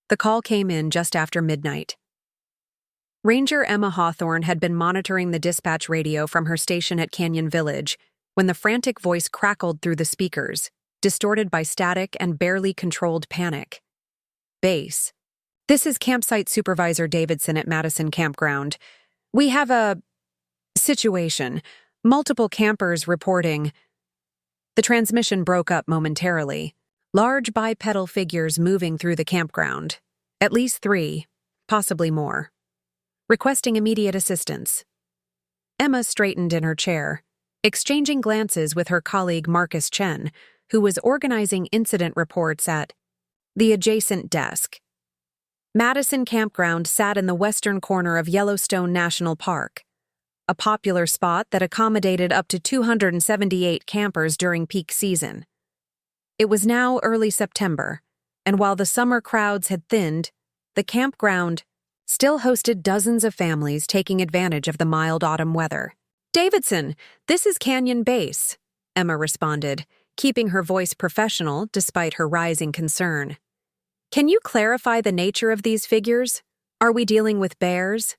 The call came in just after midnight. Ranger Emma Hawthorne had been monitoring the dispatch radio from her station at Canyon Village when the frantic voice crackled through the speakers, distorted by static and barely controlled panic. Base. This is campsite supervisor Davidson at Madison Campground. We have a situation. Multiple campers reporting. The transmission broke up momentarily. Large bipedal figures moving through the campground. At least 3, possibly more. Requesting immediate assistance. Emma straightened in her chair, exchanging glances with her colleague Marcus Chen, who was organizing incident reports at the adjacent desk. Madison Campground sat in the western corner of Yellowstone National Park, a popular spot that accommodated up to 278 campers during peak season. It was now early September, and while the summer crowds had thinned, the campground still hosted dozens of families taking advantage of the mild autumn weather. "Davidson, this is Canyon Base," Emma responded, keeping her voice professional despite her rising concern. "Can you clarify the nature of these figures? Are we dealing with bears?"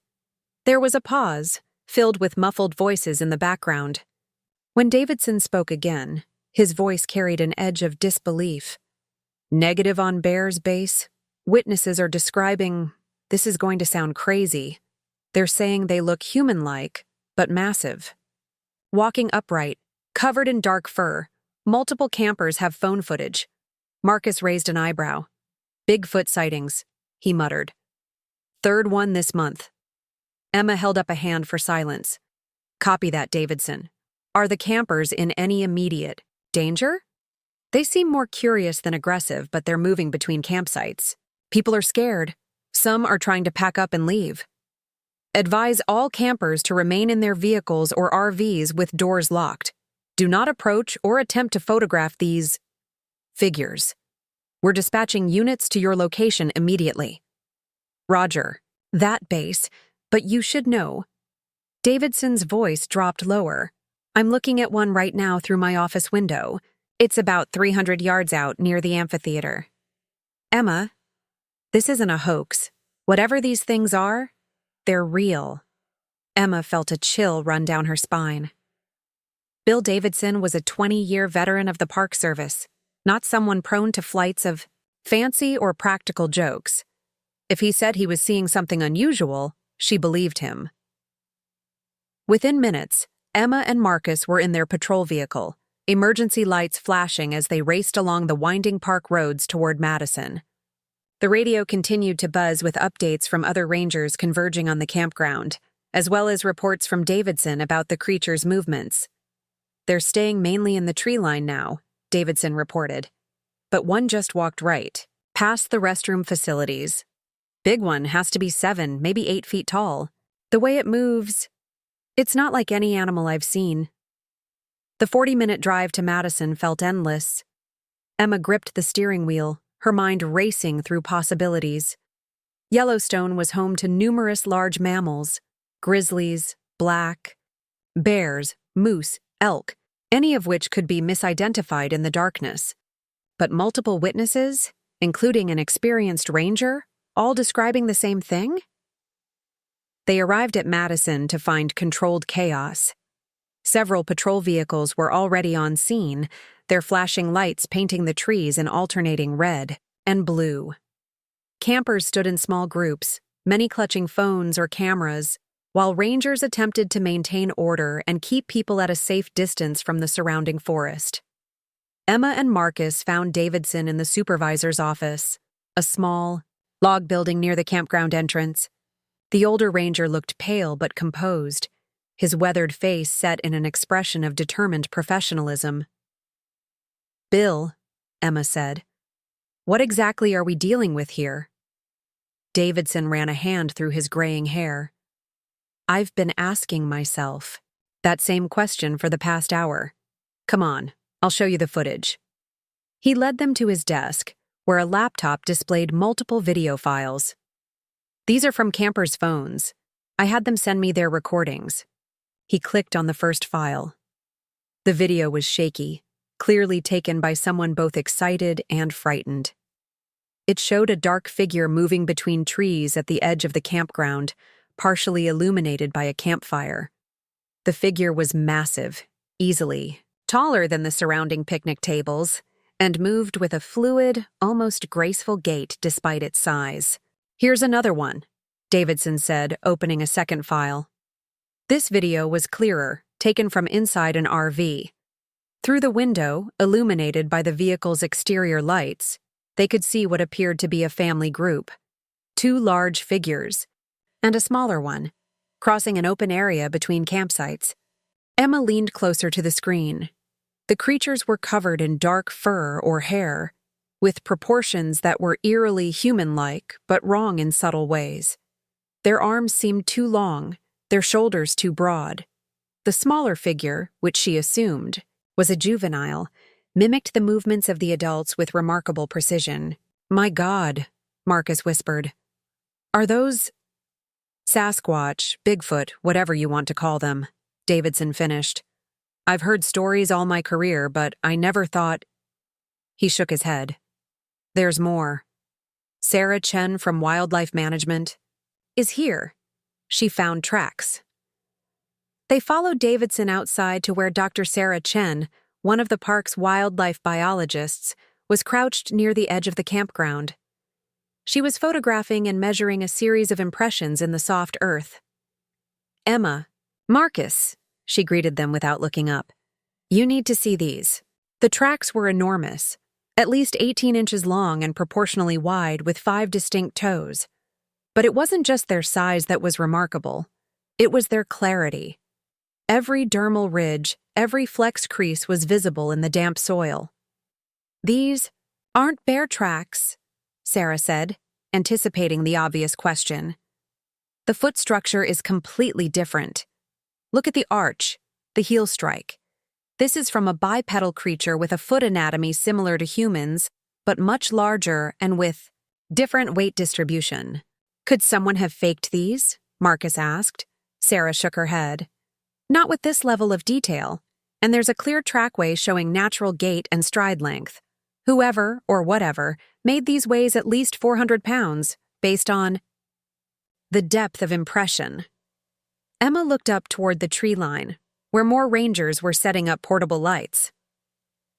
There was a pause, filled with muffled voices in the background. When Davidson spoke again, his voice carried an edge of disbelief. "Negative on bears, Base. Witnesses are describing. This is going to sound crazy. They're saying they look human-like, but massive. Walking upright, covered in dark fur, multiple campers have phone footage." Marcus raised an eyebrow. "Bigfoot sightings," he muttered. "Third one this month." Emma held up a hand for silence. "Copy that, Davidson. Are the campers in any immediate danger?" "They seem more curious than aggressive, but they're moving between campsites. People are scared. Some are trying to pack up and leave. Advise all campers to remain in their vehicles or RVs with doors locked. Do not approach or attempt to photograph these figures. We're dispatching units to your location immediately." "Roger. That, Base. But you should know." Davidson's voice dropped lower. "I'm looking at one right now through my office window. It's about 300 yards out near the amphitheater." "Emma, this isn't a hoax. Whatever these things are, they're real." Emma felt a chill run down her spine. Bill Davidson was a 20-year veteran of the Park Service, not someone prone to flights of fancy or practical jokes. If he said he was seeing something unusual, she believed him. Within minutes, Emma and Marcus were in their patrol vehicle, emergency lights flashing as they raced along the winding park roads toward Madison. The radio continued to buzz with updates from other rangers converging on the campground, as well as reports from Davidson about the creature's movements. "They're staying mainly in the tree line now," Davidson reported. "But one just walked right, past the restroom facilities. Big one has to be 7, maybe 8 feet tall. The way it moves, it's not like any animal I've seen." The 40-minute drive to Madison felt endless. Emma gripped the steering wheel, her mind racing through possibilities. Yellowstone was home to numerous large mammals: grizzlies, black, bears, moose, elk, any of which could be misidentified in the darkness. But multiple witnesses, including an experienced ranger, all describing the same thing? They arrived at Madison to find controlled chaos. Several patrol vehicles were already on scene, their flashing lights painting the trees in alternating red and blue. Campers stood in small groups, many clutching phones or cameras, while rangers attempted to maintain order and keep people at a safe distance from the surrounding forest. Emma and Marcus found Davidson in the supervisor's office, a small log building near the campground entrance. The older ranger looked pale but composed, his weathered face set in an expression of determined professionalism. "Bill," Emma said, "what exactly are we dealing with here?" Davidson ran a hand through his graying hair. "I've been asking myself that same question for the past hour. Come on, I'll show you the footage." He led them to his desk, where a laptop displayed multiple video files. "These are from campers' phones. I had them send me their recordings." He clicked on the first file. The video was shaky, clearly taken by someone both excited and frightened. It showed a dark figure moving between trees at the edge of the campground, partially illuminated by a campfire. The figure was massive, easily taller than the surrounding picnic tables, and moved with a fluid, almost graceful gait despite its size. "Here's another one," Davidson said, opening a second file. This video was clearer, taken from inside an RV. Through the window, illuminated by the vehicle's exterior lights, they could see what appeared to be a family group. 2 large figures, and a smaller one, crossing an open area between campsites. Emma leaned closer to the screen. The creatures were covered in dark fur or hair, with proportions that were eerily human-like but wrong in subtle ways. Their arms seemed too long, their shoulders too broad. The smaller figure, which she assumed, was a juvenile, mimicked the movements of the adults with remarkable precision. "My God," Marcus whispered. "Are those—" "Sasquatch, Bigfoot, whatever you want to call them," Davidson finished. "I've heard stories all my career, but I never thought—" He shook his head. "There's more. Sarah Chen from Wildlife Management is here. She found tracks." They followed Davidson outside to where Dr. Sarah Chen, one of the park's wildlife biologists, was crouched near the edge of the campground. She was photographing and measuring a series of impressions in the soft earth. "Emma, Marcus," she greeted them without looking up. "You need to see these." The tracks were enormous, at least 18 inches long and proportionally wide with 5 distinct toes. But it wasn't just their size that was remarkable. It was their clarity. Every dermal ridge, every flex crease was visible in the damp soil. "These aren't bear tracks," Sarah said, anticipating the obvious question. "The foot structure is completely different. Look at the arch, the heel strike. This is from a bipedal creature with a foot anatomy similar to humans, but much larger and with different weight distribution." "Could someone have faked these?" Marcus asked. Sarah shook her head. "Not with this level of detail, and there's a clear trackway showing natural gait and stride length. Whoever, or whatever, made these weigh at least 400 pounds, based on the depth of impression." Emma looked up toward the tree line, where more rangers were setting up portable lights.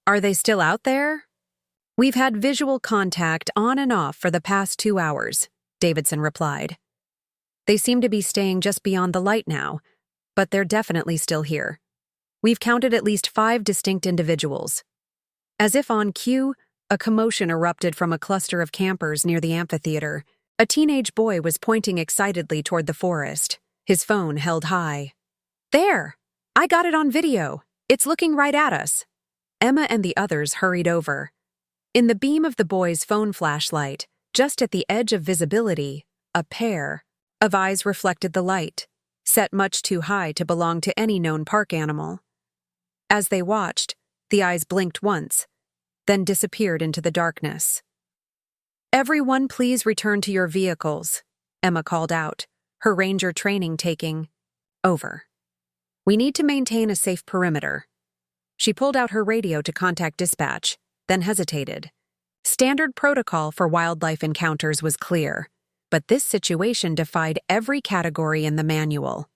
"Are they still out there?" "We've had visual contact on and off for the past 2 hours, Davidson replied. "They seem to be staying just beyond the light now, but they're definitely still here. We've counted at least 5 distinct individuals." As if on cue, a commotion erupted from a cluster of campers near the amphitheater. A teenage boy was pointing excitedly toward the forest, his phone held high. "There! I got it on video. It's looking right at us." Emma and the others hurried over. In the beam of the boy's phone flashlight, just at the edge of visibility, a pair of eyes reflected the light, set much too high to belong to any known park animal. As they watched, the eyes blinked once, then disappeared into the darkness. "Everyone please return to your vehicles," Emma called out, her ranger training taking over. "We need to maintain a safe perimeter." She pulled out her radio to contact dispatch, then hesitated. Standard protocol for wildlife encounters was clear, but this situation defied every category in the manual.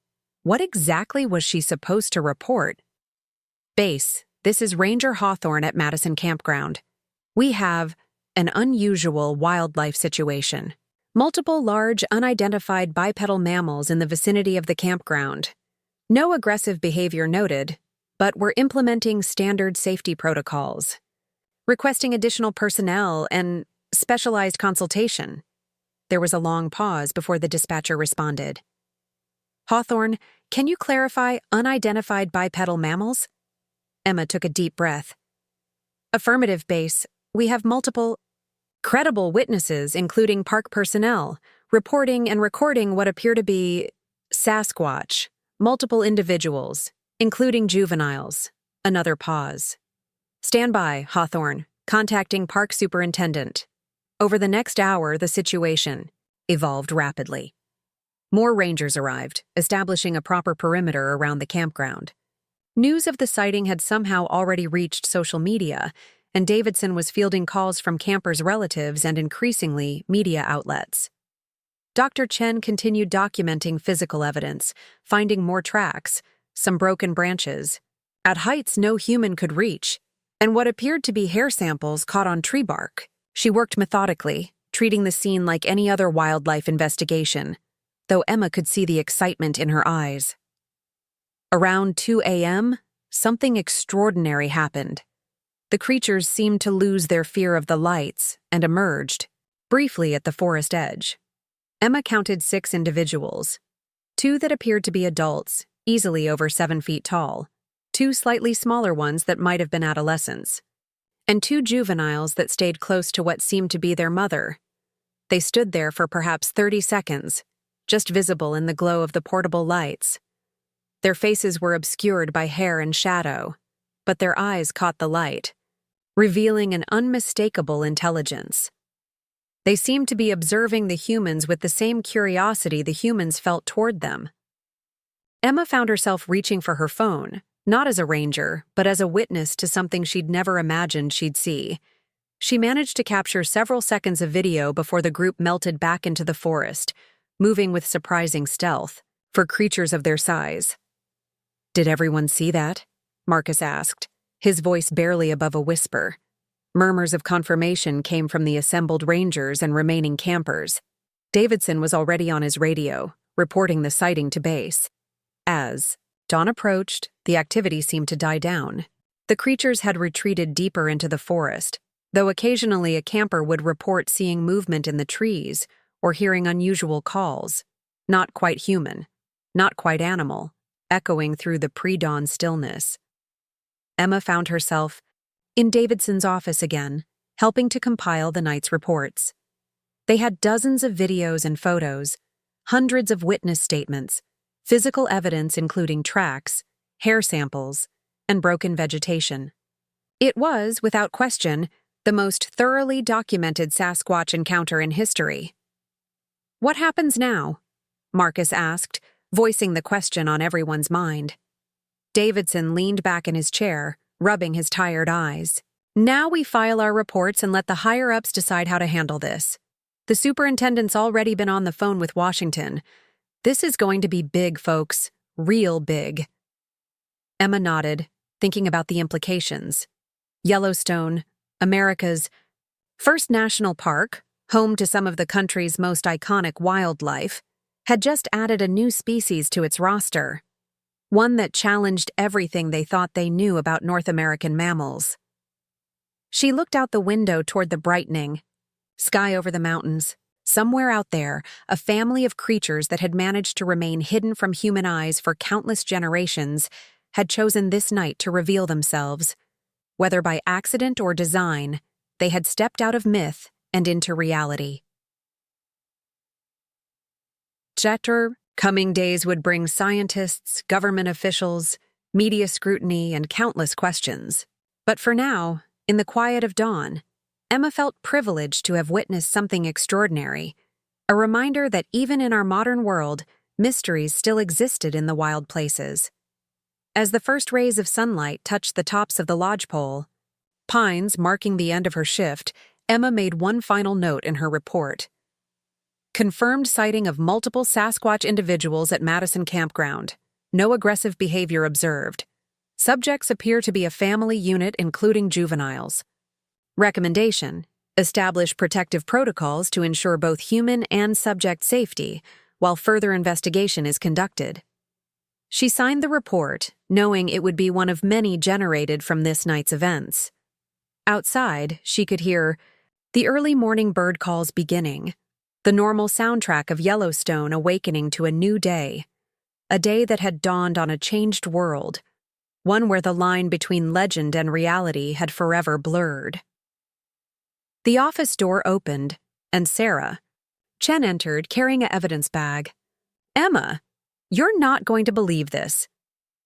What exactly was she supposed to report? "Base, this is Ranger Hawthorne at Madison Campground. We have an unusual wildlife situation. Multiple large, unidentified bipedal mammals in the vicinity of the campground. No aggressive behavior noted, but we're implementing standard safety protocols. Requesting additional personnel and specialized consultation." There was a long pause before the dispatcher responded. "Hawthorne, can you clarify unidentified bipedal mammals?" Emma took a deep breath. "Affirmative, Base. We have multiple credible witnesses, including park personnel, reporting and recording what appear to be Sasquatch, multiple individuals, including juveniles." Another pause. "Stand by, Hawthorne. Contacting park superintendent." Over the next hour, the situation evolved rapidly. More rangers arrived, establishing a proper perimeter around the campground. News of the sighting had somehow already reached social media, and Davidson was fielding calls from campers' relatives and increasingly media outlets. Dr. Chen continued documenting physical evidence, finding more tracks, some broken branches, at heights no human could reach, and what appeared to be hair samples caught on tree bark. She worked methodically, treating the scene like any other wildlife investigation, though Emma could see the excitement in her eyes. Around 2 a.m., something extraordinary happened. The creatures seemed to lose their fear of the lights and emerged, briefly at the forest edge. Emma counted 6 individuals, 2 that appeared to be adults, easily over 7 feet tall, 2 slightly smaller ones that might have been adolescents, and 2 juveniles that stayed close to what seemed to be their mother. They stood there for perhaps 30 seconds, just visible in the glow of the portable lights. Their faces were obscured by hair and shadow, but their eyes caught the light, revealing an unmistakable intelligence. They seemed to be observing the humans with the same curiosity the humans felt toward them. Emma found herself reaching for her phone, not as a ranger, but as a witness to something she'd never imagined she'd see. She managed to capture several seconds of video before the group melted back into the forest, moving with surprising stealth for creatures of their size. "Did everyone see that?" Marcus asked, his voice barely above a whisper. Murmurs of confirmation came from the assembled rangers and remaining campers. Davidson was already on his radio, reporting the sighting to base. As dawn approached, the activity seemed to die down. The creatures had retreated deeper into the forest, though occasionally a camper would report seeing movement in the trees or hearing unusual calls, not quite human, not quite animal, echoing through the pre-dawn stillness. Emma found herself in Davidson's office again, helping to compile the night's reports. They had dozens of videos and photos, hundreds of witness statements, physical evidence including tracks, hair samples, and broken vegetation. It was, without question, the most thoroughly documented Sasquatch encounter in history. "What happens now?" Marcus asked, voicing the question on everyone's mind. Davidson leaned back in his chair, rubbing his tired eyes. "Now we file our reports and let the higher-ups decide how to handle this. The superintendent's already been on the phone with Washington. This is going to be big, folks. Real big." Emma nodded, thinking about the implications. Yellowstone, America's first national park, home to some of the country's most iconic wildlife, had just added a new species to its roster, one that challenged everything they thought they knew about North American mammals. She looked out the window toward the brightening sky over the mountains. Somewhere out there, a family of creatures that had managed to remain hidden from human eyes for countless generations had chosen this night to reveal themselves. Whether by accident or design, they had stepped out of myth and into reality. Coming days would bring scientists, government officials, media scrutiny, and countless questions. But for now, in the quiet of dawn, Emma felt privileged to have witnessed something extraordinary, a reminder that even in our modern world, mysteries still existed in the wild places. As the first rays of sunlight touched the tops of the lodgepole, pines marking the end of her shift, Emma made one final note in her report. Confirmed sighting of multiple Sasquatch individuals at Madison Campground. No aggressive behavior observed. Subjects appear to be a family unit including juveniles. Recommendation: establish protective protocols to ensure both human and subject safety while further investigation is conducted. She signed the report, knowing it would be one of many generated from this night's events. Outside, she could hear the early morning bird calls beginning, the normal soundtrack of Yellowstone awakening to a new day, a day that had dawned on a changed world, one where the line between legend and reality had forever blurred. The office door opened, and Sarah, Chen entered carrying an evidence bag. "Emma, you're not going to believe this.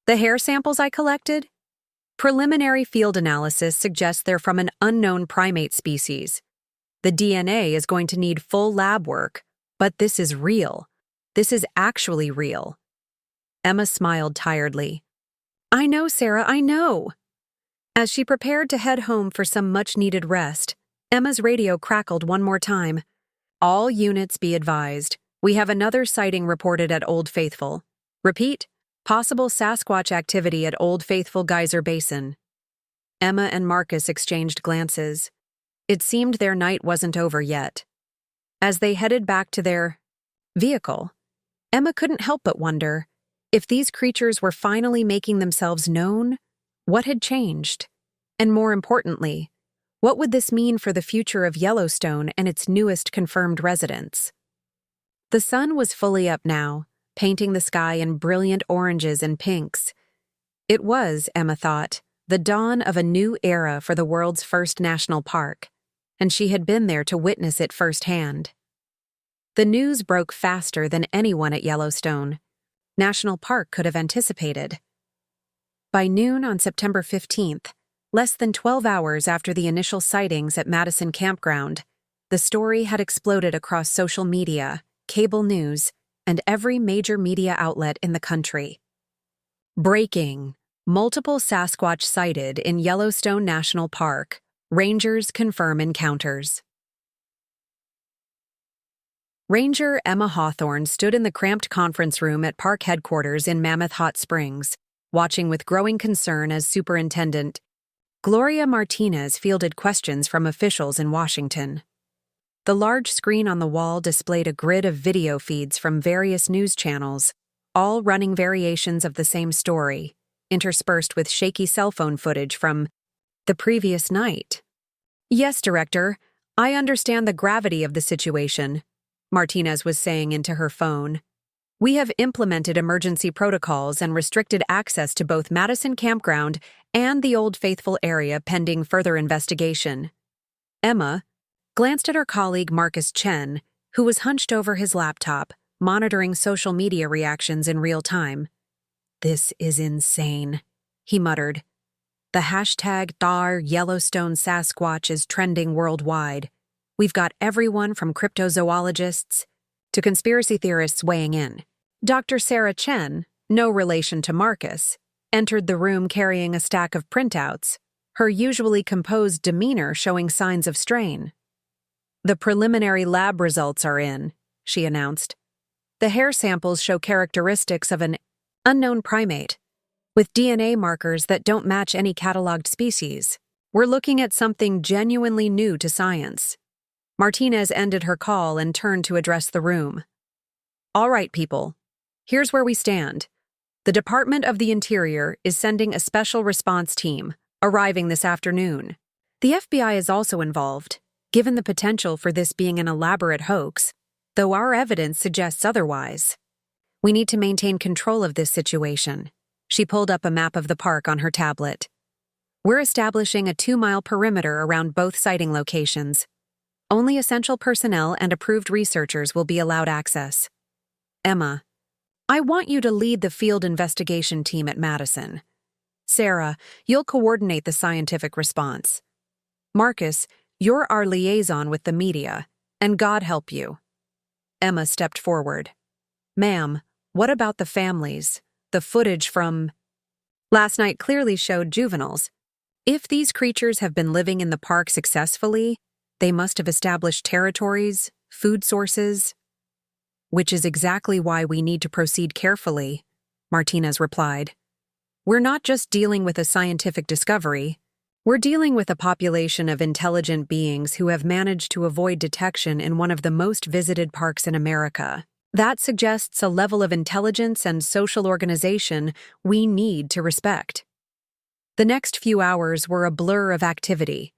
The hair samples I collected? Preliminary field analysis suggests they're from an unknown primate species. The DNA is going to need full lab work, but this is real. This is actually real." Emma smiled tiredly. "I know, Sarah, I know." As she prepared to head home for some much-needed rest, Emma's radio crackled one more time. All units be advised. We have another sighting reported at Old Faithful. Repeat, possible Sasquatch activity at Old Faithful Geyser Basin. Emma and Marcus exchanged glances. It seemed their night wasn't over yet. As they headed back to their vehicle, Emma couldn't help but wonder if these creatures were finally making themselves known. What had changed? And more importantly, what would this mean for the future of Yellowstone and its newest confirmed residents? The sun was fully up now, painting the sky in brilliant oranges and pinks. It was, Emma thought, the dawn of a new era for the world's first national park, and she had been there to witness it firsthand. The news broke faster than anyone at Yellowstone National Park could have anticipated. By noon on September 15th, less than 12 hours after the initial sightings at Madison Campground, the story had exploded across social media, cable news, and every major media outlet in the country. Breaking: multiple Sasquatch sighted in Yellowstone National Park. Rangers confirm encounters. Ranger Emma Hawthorne stood in the cramped conference room at park headquarters in Mammoth Hot Springs, watching with growing concern as Superintendent Gloria Martinez fielded questions from officials in Washington. The large screen on the wall displayed a grid of video feeds from various news channels, all running variations of the same story, interspersed with shaky cell phone footage from the previous night. "Yes, Director, I understand the gravity of the situation," Martinez was saying into her phone. "We have implemented emergency protocols and restricted access to both Madison Campground and the Old Faithful area pending further investigation." Emma glanced at her colleague Marcus Chen, who was hunched over his laptop, monitoring social media reactions in real time. "This is insane," he muttered. "The hashtag #Yellowstone Sasquatch is trending worldwide. We've got everyone from cryptozoologists to conspiracy theorists weighing in." Dr. Sarah Chen, no relation to Marcus, entered the room carrying a stack of printouts, her usually composed demeanor showing signs of strain. "The preliminary lab results are in," she announced. "The hair samples show characteristics of an unknown primate, with DNA markers that don't match any cataloged species. We're looking at something genuinely new to science." Martinez ended her call and turned to address the room. "All right, people. Here's where we stand. The Department of the Interior is sending a special response team, arriving this afternoon. The FBI is also involved, given the potential for this being an elaborate hoax, though our evidence suggests otherwise. We need to maintain control of this situation." She pulled up a map of the park on her tablet. "We're establishing a 2-mile perimeter around both sighting locations. Only essential personnel and approved researchers will be allowed access. Emma, I want you to lead the field investigation team at Madison. Sarah, you'll coordinate the scientific response. Marcus, you're our liaison with the media, and God help you." Emma stepped forward. "Ma'am, what about the families? The footage from last night clearly showed juveniles. If these creatures have been living in the park successfully, they must have established territories, food sources." "Which is exactly why we need to proceed carefully," Martinez replied. "We're not just dealing with a scientific discovery. We're dealing with a population of intelligent beings who have managed to avoid detection in one of the most visited parks in America. That suggests a level of intelligence and social organization we need to respect." The next few hours were a blur of activity.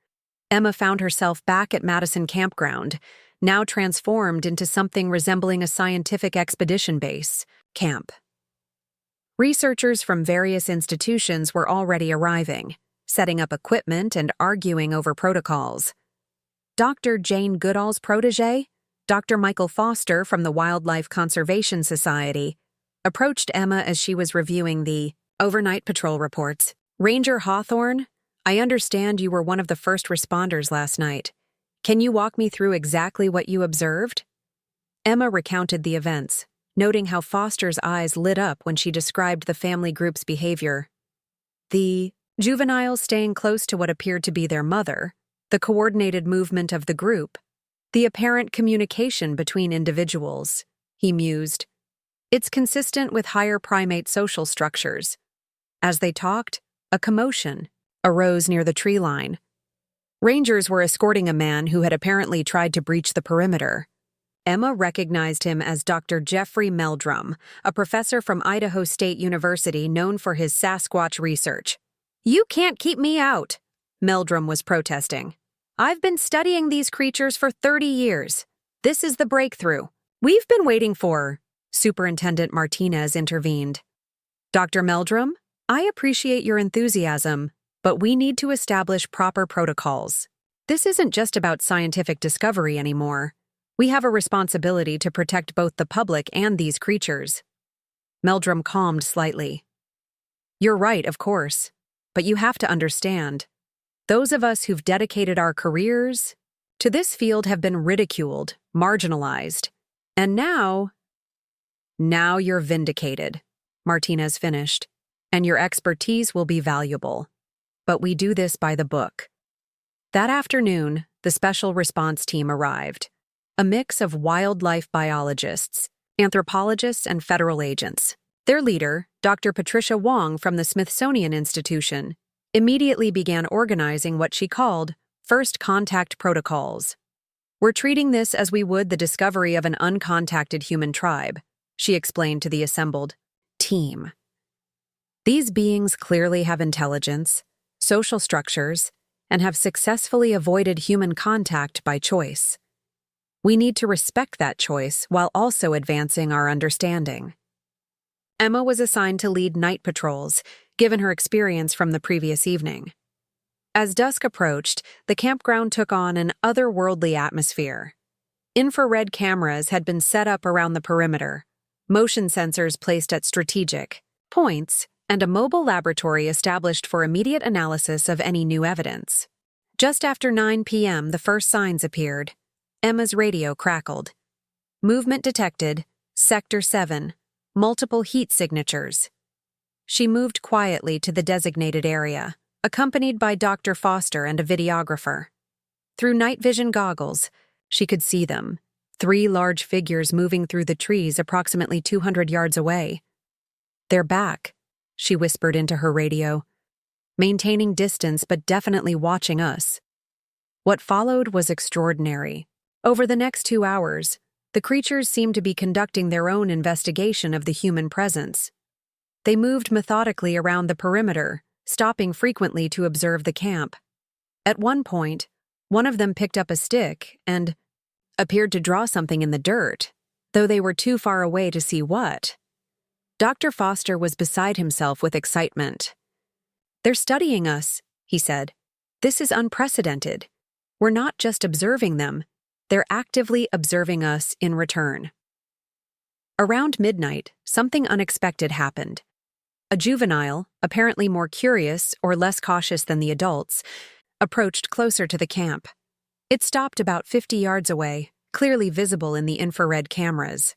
Emma found herself back at Madison Campground, now transformed into something resembling a scientific expedition base camp. Researchers from various institutions were already arriving, setting up equipment and arguing over protocols. Dr. Jane Goodall's protege, Dr. Michael Foster from the Wildlife Conservation Society, approached Emma as she was reviewing the overnight patrol reports. "Ranger Hawthorne, I understand you were one of the first responders last night. Can you walk me through exactly what you observed?" Emma recounted the events, noting how Foster's eyes lit up when she described the family group's behavior. "The Juveniles staying close to what appeared to be their mother, the coordinated movement of the group, the apparent communication between individuals, he mused. It's consistent with higher primate social structures. As they talked, a commotion arose near the tree line. Rangers were escorting a man who had apparently tried to breach the perimeter. Emma recognized him as Dr. Jeffrey Meldrum, a professor from Idaho State University known for his Sasquatch research. "You can't keep me out," Meldrum was protesting. "I've been studying these creatures for 30 years. This is the breakthrough we've been waiting for," Superintendent Martinez intervened. "Dr. Meldrum, I appreciate your enthusiasm, but we need to establish proper protocols. This isn't just about scientific discovery anymore. We have a responsibility to protect both the public and these creatures." Meldrum calmed slightly. "You're right, of course, but you have to understand. Those of us who've dedicated our careers to this field have been ridiculed, marginalized, and now you're vindicated," Martinez finished, "and your expertise will be valuable. But we do this by the book." That afternoon, the special response team arrived, a mix of wildlife biologists, anthropologists, and federal agents. Their leader, Dr. Patricia Wong from the Smithsonian Institution, immediately began organizing what she called first contact protocols. "We're treating this as we would the discovery of an uncontacted human tribe," she explained to the assembled team. "These beings clearly have intelligence, social structures, and have successfully avoided human contact by choice. We need to respect that choice while also advancing our understanding." Emma was assigned to lead night patrols, given her experience from the previous evening. As dusk approached, the campground took on an otherworldly atmosphere. Infrared cameras had been set up around the perimeter, motion sensors placed at strategic points, and a mobile laboratory established for immediate analysis of any new evidence. Just after 9 p.m., the first signs appeared. Emma's radio crackled. "Movement detected, Sector 7, multiple heat signatures." She moved quietly to the designated area, accompanied by Dr. Foster and a videographer. Through night vision goggles, she could see them, 3 large figures moving through the trees approximately 200 yards away. "They're back," she whispered into her radio, "maintaining distance but definitely watching us." What followed was extraordinary. Over the next 2 hours, the creatures seemed to be conducting their own investigation of the human presence. They moved methodically around the perimeter, stopping frequently to observe the camp. At one point, one of them picked up a stick and appeared to draw something in the dirt, though they were too far away to see what. Dr. Foster was beside himself with excitement. "They're studying us," he said. "This is unprecedented. We're not just observing them, they're actively observing us in return." Around midnight, something unexpected happened. A juvenile, apparently more curious or less cautious than the adults, approached closer to the camp. It stopped about 50 yards away, clearly visible in the infrared cameras.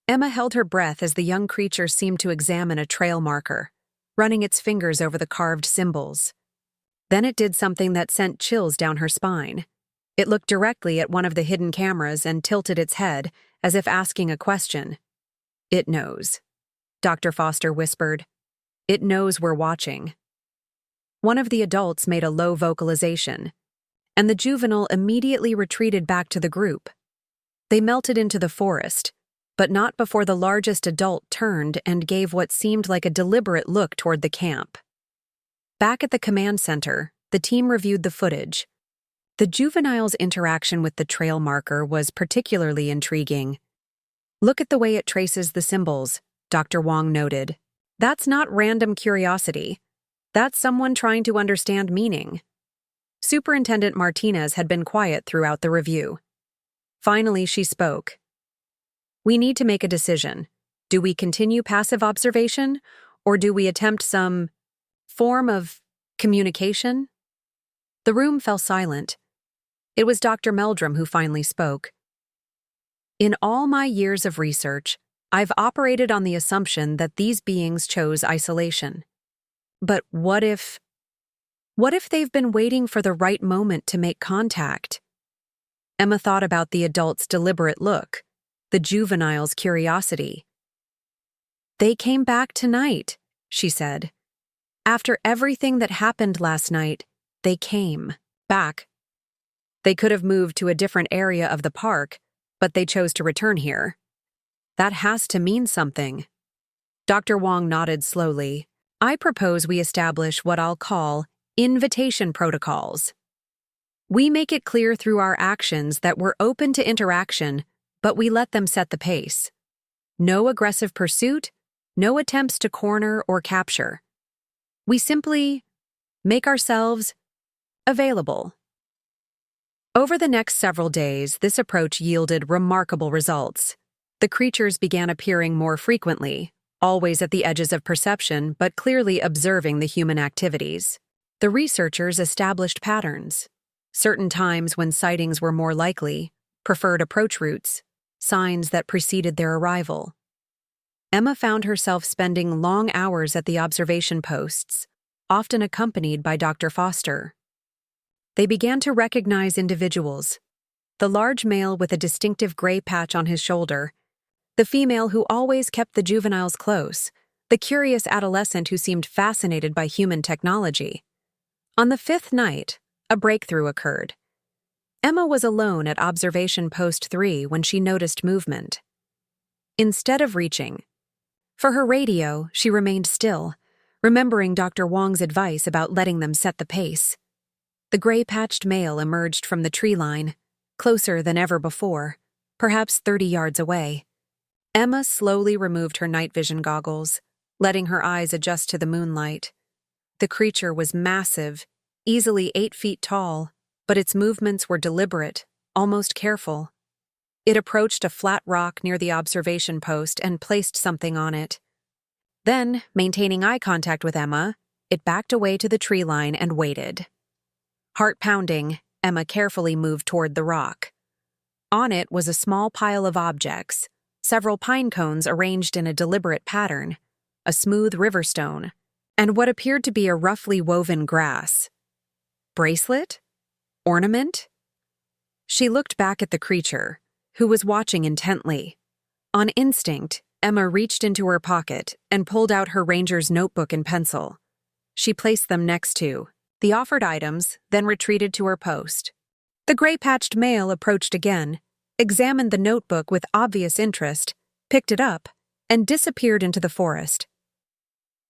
Emma held her breath as the young creature seemed to examine a trail marker, running its fingers over the carved symbols. Then it did something that sent chills down her spine. It looked directly at one of the hidden cameras and tilted its head, as if asking a question. "It knows," Dr. Foster whispered. "It knows we're watching." One of the adults made a low vocalization, and the juvenile immediately retreated back to the group. They melted into the forest, but not before the largest adult turned and gave what seemed like a deliberate look toward the camp. Back at the command center, the team reviewed the footage. The juvenile's interaction with the trail marker was particularly intriguing. "Look at the way it traces the symbols," Dr. Wong noted. "That's not random curiosity. That's someone trying to understand meaning." Superintendent Martinez had been quiet throughout the review. Finally, she spoke. "We need to make a decision. Do we continue passive observation, or do we attempt some form of communication?" The room fell silent. It was Dr. Meldrum who finally spoke. "In all my years of research, I've operated on the assumption that these beings chose isolation. But what if they've been waiting for the right moment to make contact? Emma thought about the adult's deliberate look, the juvenile's curiosity. "They came back tonight," she said. "After everything that happened last night, they came back. They could have moved to a different area of the park, but they chose to return here. That has to mean something." Dr. Wong nodded slowly. "I propose we establish what I'll call invitation protocols. We make it clear through our actions that we're open to interaction, but we let them set the pace. No aggressive pursuit, no attempts to corner or capture. We simply make ourselves available." Over the next several days, this approach yielded remarkable results. The creatures began appearing more frequently, always at the edges of perception but clearly observing the human activities. The researchers established patterns. Certain times when sightings were more likely, preferred approach routes, signs that preceded their arrival. Emma found herself spending long hours at the observation posts, often accompanied by Dr. Foster. They began to recognize individuals: the large male with a distinctive gray patch on his shoulder, the female who always kept the juveniles close, the curious adolescent who seemed fascinated by human technology. On the fifth night, a breakthrough occurred. Emma was alone at observation post 3 when she noticed movement. Instead of reaching for her radio, she remained still, remembering Dr. Wong's advice about letting them set the pace. The gray-patched male emerged from the tree line, closer than ever before, perhaps 30 yards away. Emma slowly removed her night vision goggles, letting her eyes adjust to the moonlight. The creature was massive, easily 8 feet tall, but its movements were deliberate, almost careful. It approached a flat rock near the observation post and placed something on it. Then, maintaining eye contact with Emma, it backed away to the tree line and waited. Heart pounding, Emma carefully moved toward the rock. On it was a small pile of objects, several pine cones arranged in a deliberate pattern, a smooth river stone, and what appeared to be a roughly woven grass. Bracelet? Ornament? She looked back at the creature, who was watching intently. On instinct, Emma reached into her pocket and pulled out her ranger's notebook and pencil. She placed them next to the offered items, then retreated to her post. The gray-patched male approached again, examined the notebook with obvious interest, picked it up, and disappeared into the forest.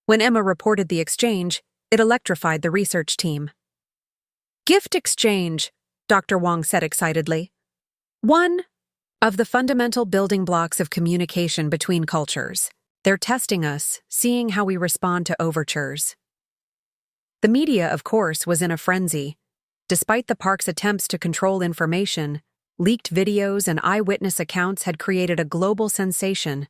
When Emma reported the exchange, it electrified the research team. "Gift exchange," Dr. Wong said excitedly. "One of the fundamental building blocks of communication between cultures. They're testing us, seeing how we respond to overtures." The media, of course, was in a frenzy. Despite the park's attempts to control information, leaked videos and eyewitness accounts had created a global sensation.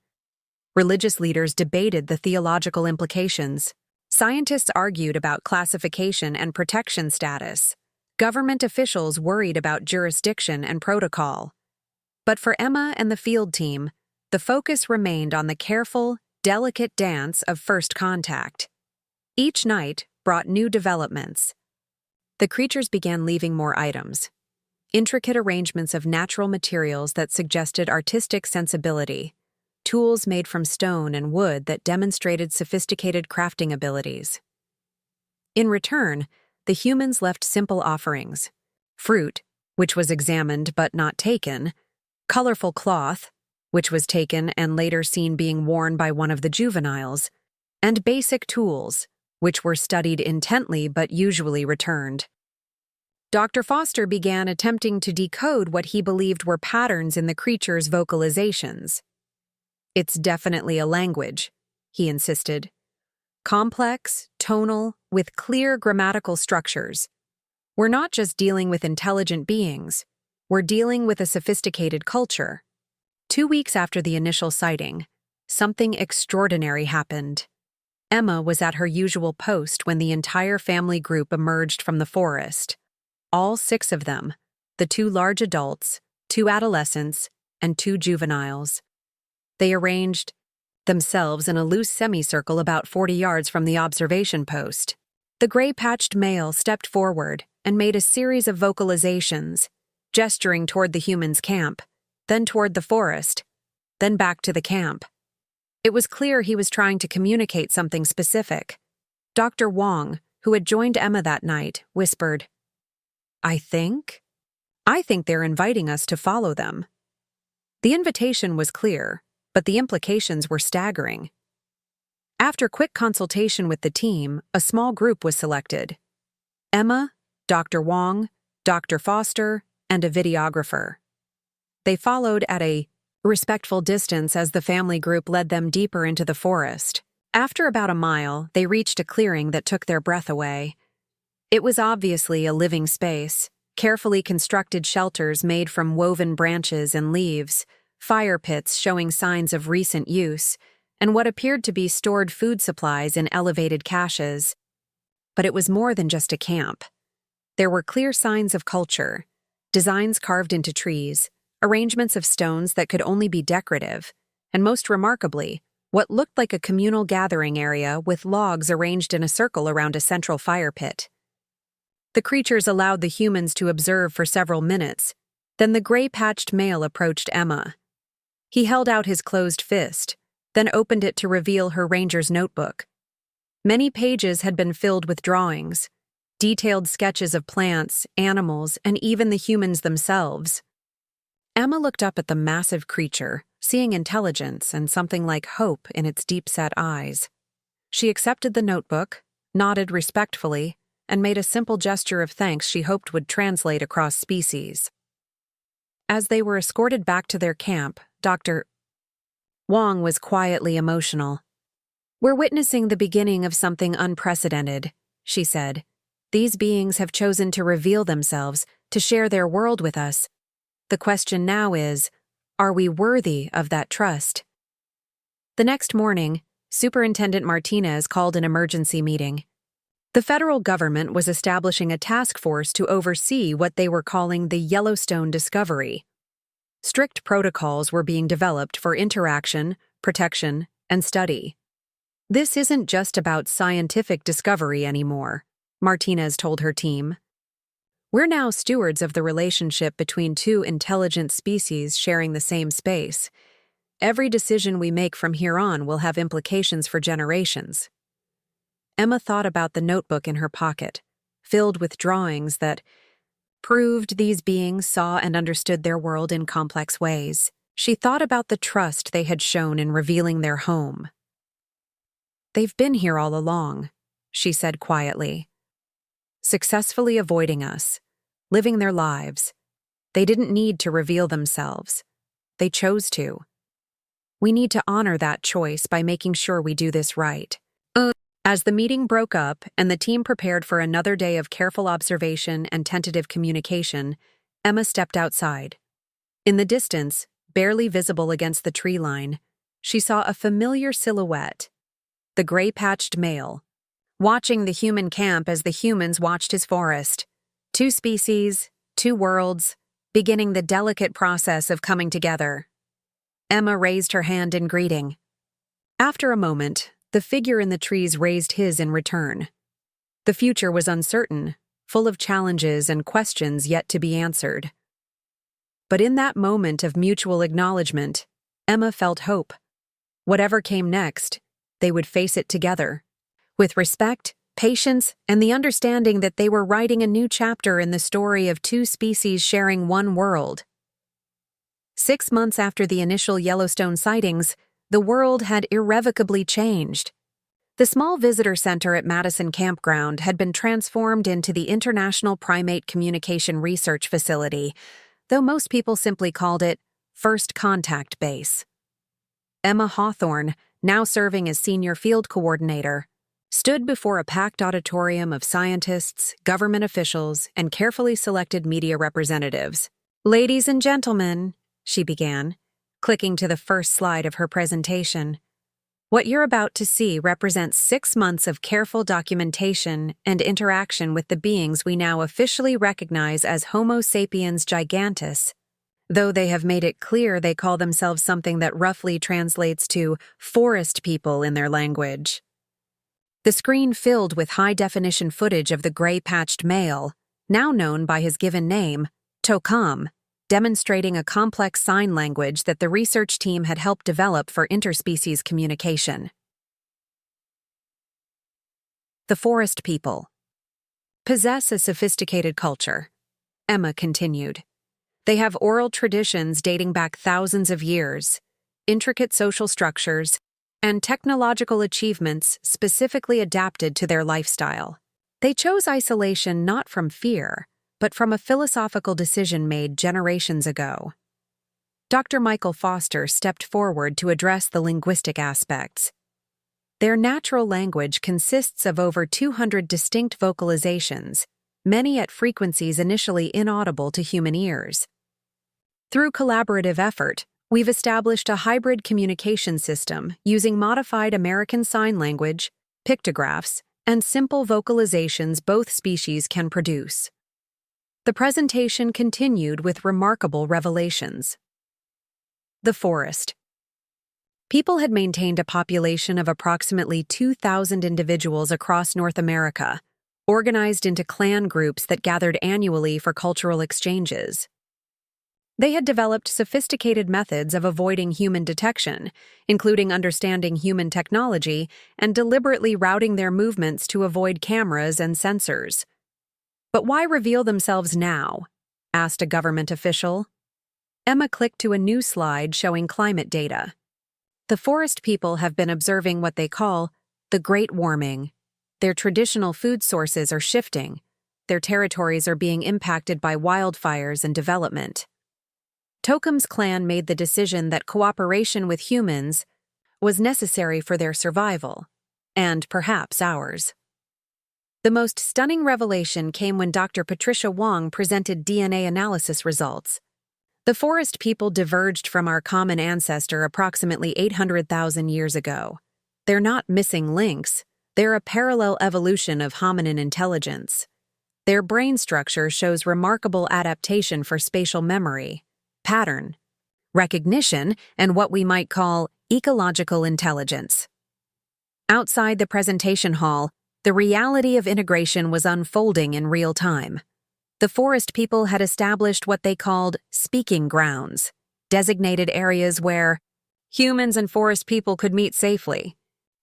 Religious leaders debated the theological implications. Scientists argued about classification and protection status. Government officials worried about jurisdiction and protocol. But for Emma and the field team, the focus remained on the careful, delicate dance of first contact. Each night brought new developments. The creatures began leaving more items, intricate arrangements of natural materials that suggested artistic sensibility, tools made from stone and wood that demonstrated sophisticated crafting abilities. In return, the humans left simple offerings: fruit, which was examined but not taken, colorful cloth, which was taken and later seen being worn by one of the juveniles, and basic tools, which were studied intently but usually returned. Dr. Foster began attempting to decode what he believed were patterns in the creature's vocalizations. "It's definitely a language," he insisted. "Complex, tonal, with clear grammatical structures. We're not just dealing with intelligent beings, we're dealing with a sophisticated culture." 2 weeks after the initial sighting, something extraordinary happened. Emma was at her usual post when the entire family group emerged from the forest. All 6 of them, the 2 large adults, 2 adolescents, and 2 juveniles. They arranged themselves in a loose semicircle about 40 yards from the observation post. The gray-patched male stepped forward and made a series of vocalizations, gesturing toward the humans' camp, then toward the forest, then back to the camp. It was clear he was trying to communicate something specific. Dr. Wong, who had joined Emma that night, whispered, I think they're inviting us to follow them." The invitation was clear, but the implications were staggering. After quick consultation with the team, a small group was selected. Emma, Dr. Wong, Dr. Foster, and a videographer. They followed at a respectful distance as the family group led them deeper into the forest. After about a mile, they reached a clearing that took their breath away. It was obviously a living space, carefully constructed shelters made from woven branches and leaves, fire pits showing signs of recent use, and what appeared to be stored food supplies in elevated caches. But it was more than just a camp. There were clear signs of culture, designs carved into trees, arrangements of stones that could only be decorative, and most remarkably, what looked like a communal gathering area with logs arranged in a circle around a central fire pit. The creatures allowed the humans to observe for several minutes. Then the gray-patched male approached Emma. He held out his closed fist, then opened it to reveal her ranger's notebook. Many pages had been filled with drawings, detailed sketches of plants, animals, and even the humans themselves. Emma looked up at the massive creature, seeing intelligence and something like hope in its deep-set eyes. She accepted the notebook, nodded respectfully, and made a simple gesture of thanks she hoped would translate across species. As they were escorted back to their camp, Dr. Wong was quietly emotional. "We're witnessing the beginning of something unprecedented," she said. "These beings have chosen to reveal themselves, to share their world with us. The question now is, are we worthy of that trust?" The next morning, Superintendent Martinez called an emergency meeting. The federal government was establishing a task force to oversee what they were calling the Yellowstone discovery. Strict protocols were being developed for interaction, protection, and study. "This isn't just about scientific discovery anymore," Martinez told her team. "We're now stewards of the relationship between two intelligent species sharing the same space. Every decision we make from here on will have implications for generations." Emma thought about the notebook in her pocket, filled with drawings that proved these beings saw and understood their world in complex ways. She thought about the trust they had shown in revealing their home. "They've been here all along," she said quietly, "successfully avoiding us, living their lives. They didn't need to reveal themselves. They chose to. We need to honor that choice by making sure we do this right." As the meeting broke up and the team prepared for another day of careful observation and tentative communication, Emma stepped outside. In the distance, barely visible against the tree line, she saw a familiar silhouette, the gray-patched male, watching the human camp as the humans watched his forest. Two species, two worlds, beginning the delicate process of coming together. Emma raised her hand in greeting. After a moment, the figure in the trees raised his in return. The future was uncertain, full of challenges and questions yet to be answered. But in that moment of mutual acknowledgement, Emma felt hope. Whatever came next, they would face it together, with respect, patience, and the understanding that they were writing a new chapter in the story of two species sharing one world. 6 months after the initial Yellowstone sightings, the world had irrevocably changed. The small visitor center at Madison Campground had been transformed into the International Primate Communication Research Facility, though most people simply called it First Contact Base. Emma Hawthorne, now serving as senior field coordinator, stood before a packed auditorium of scientists, government officials, and carefully selected media representatives. "Ladies and gentlemen," she began, clicking to the first slide of her presentation. "What you're about to see represents 6 months of careful documentation and interaction with the beings we now officially recognize as Homo sapiens gigantus, though they have made it clear they call themselves something that roughly translates to forest people in their language. The screen filled with high-definition footage of the gray-patched male, now known by his given name, Tokam, demonstrating a complex sign language that the research team had helped develop for interspecies communication. The forest people possess a sophisticated culture, Emma continued. They have oral traditions dating back thousands of years, intricate social structures, and technological achievements specifically adapted to their lifestyle. They chose isolation not from fear, but from a philosophical decision made generations ago. Dr. Michael Foster stepped forward to address the linguistic aspects. Their natural language consists of over 200 distinct vocalizations, many at frequencies initially inaudible to human ears. Through collaborative effort, we've established a hybrid communication system using modified American Sign Language, pictographs, and simple vocalizations both species can produce. The presentation continued with remarkable revelations. The forest. People had maintained a population of approximately 2,000 individuals across North America, organized into clan groups that gathered annually for cultural exchanges. They had developed sophisticated methods of avoiding human detection, including understanding human technology and deliberately routing their movements to avoid cameras and sensors. "But why reveal themselves now?" asked a government official. Emma clicked to a new slide showing climate data. The forest people have been observing what they call the Great Warming. Their traditional food sources are shifting. Their territories are being impacted by wildfires and development. Tokam's clan made the decision that cooperation with humans was necessary for their survival, and perhaps ours. The most stunning revelation came when Dr. Patricia Wong presented DNA analysis results. The forest people diverged from our common ancestor approximately 800,000 years ago. They're not missing links, they're a parallel evolution of hominin intelligence. Their brain structure shows remarkable adaptation for spatial memory, pattern recognition, and what we might call ecological intelligence. Outside the presentation hall, the reality of integration was unfolding in real time. The forest people had established what they called speaking grounds, designated areas where humans and forest people could meet safely.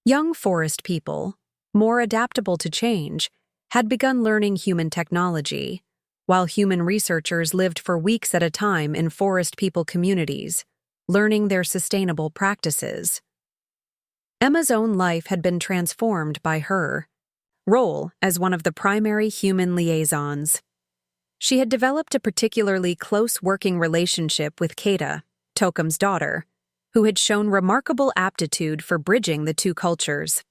Young forest people, more adaptable to change, had begun learning human technology, while human researchers lived for weeks at a time in forest people communities, learning their sustainable practices. Emma's own life had been transformed by her role as one of the primary human liaisons. She had developed a particularly close working relationship with Kata, Tokam's daughter, who had shown remarkable aptitude for bridging the two cultures.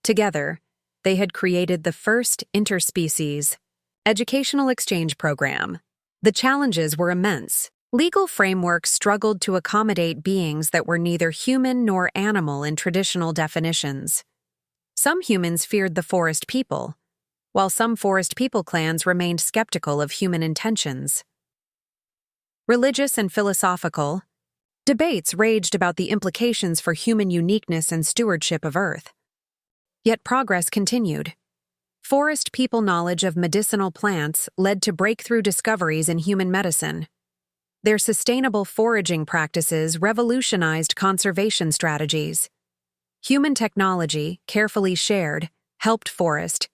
Together, they had created the first interspecies educational exchange program. The challenges were immense. Legal frameworks struggled to accommodate beings that were neither human nor animal in traditional definitions. Some humans feared the forest people, while some forest people clans remained skeptical of human intentions. Religious and philosophical debates raged about the implications for human uniqueness and stewardship of Earth. Yet progress continued. Forest people knowledge of medicinal plants led to breakthrough discoveries in human medicine. Their sustainable foraging practices revolutionized conservation strategies. Human technology, carefully shared, helped forest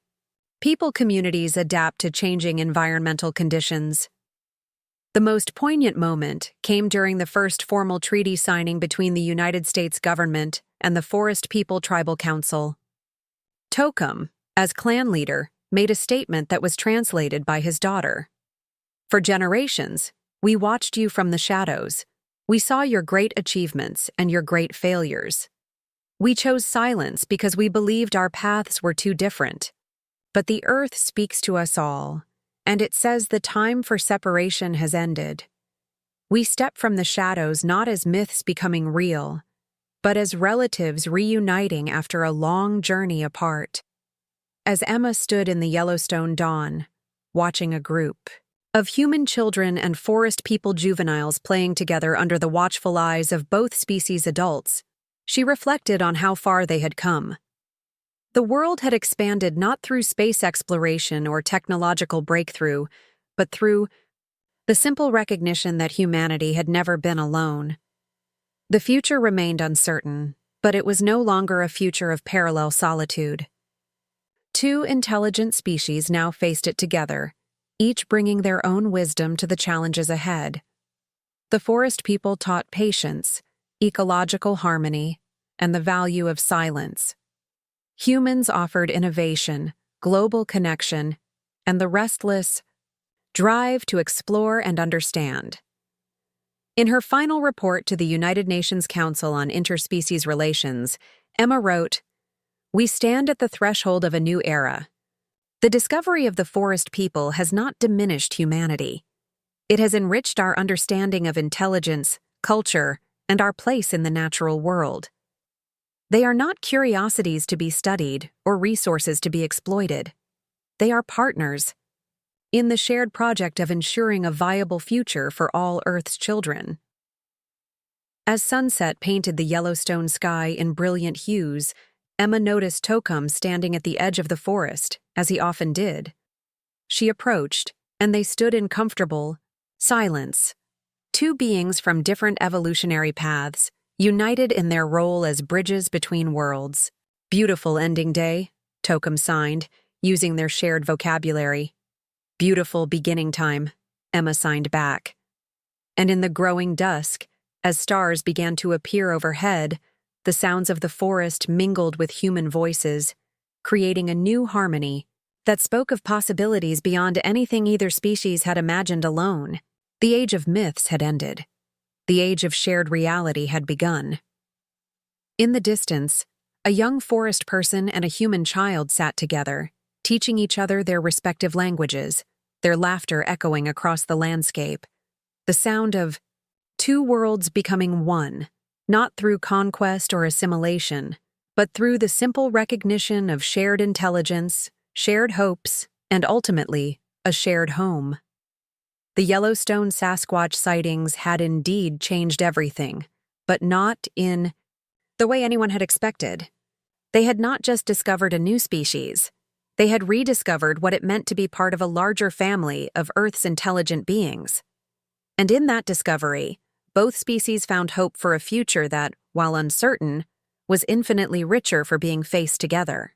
people communities adapt to changing environmental conditions. The most poignant moment came during the first formal treaty signing between the United States government and the Forest People Tribal Council. Tokam, as clan leader, made a statement that was translated by his daughter. "For generations, we watched you from the shadows. We saw your great achievements and your great failures. We chose silence because we believed our paths were too different. But the earth speaks to us all, and it says the time for separation has ended. We step from the shadows not as myths becoming real, but as relatives reuniting after a long journey apart." As Emma stood in the Yellowstone dawn, watching a group Of human children and forest people juveniles playing together under the watchful eyes of both species adults, she reflected on how far they had come. The world had expanded not through space exploration or technological breakthrough, but through the simple recognition that humanity had never been alone. The future remained uncertain, but it was no longer a future of parallel solitude. Two intelligent species now faced it together, each bringing their own wisdom to the challenges ahead. The forest people taught patience, ecological harmony, and the value of silence. Humans offered innovation, global connection, and the restless drive to explore and understand. In her final report to the United Nations Council on Interspecies Relations, Emma wrote, "We stand at the threshold of a new era. The discovery of the forest people has not diminished humanity. It has enriched our understanding of intelligence, culture, and our place in the natural world. They are not curiosities to be studied or resources to be exploited. They are partners in the shared project of ensuring a viable future for all Earth's children." As sunset painted the Yellowstone sky in brilliant hues, Emma noticed Tokum standing at the edge of the forest, as he often did. She approached, and they stood in comfortable silence. Two beings from different evolutionary paths, united in their role as bridges between worlds. "Beautiful ending day," Tokum signed, using their shared vocabulary. "Beautiful beginning time," Emma signed back. And in the growing dusk, as stars began to appear overhead, the sounds of the forest mingled with human voices, creating a new harmony that spoke of possibilities beyond anything either species had imagined alone. The age of myths had ended. The age of shared reality had begun. In the distance, a young forest person and a human child sat together, teaching each other their respective languages, their laughter echoing across the landscape. The sound of two worlds becoming one, not through conquest or assimilation, but through the simple recognition of shared intelligence, shared hopes, and ultimately, a shared home. The Yellowstone Sasquatch sightings had indeed changed everything, but not in the way anyone had expected. They had not just discovered a new species. They had rediscovered what it meant to be part of a larger family of Earth's intelligent beings. And in that discovery, both species found hope for a future that, while uncertain, was infinitely richer for being faced together.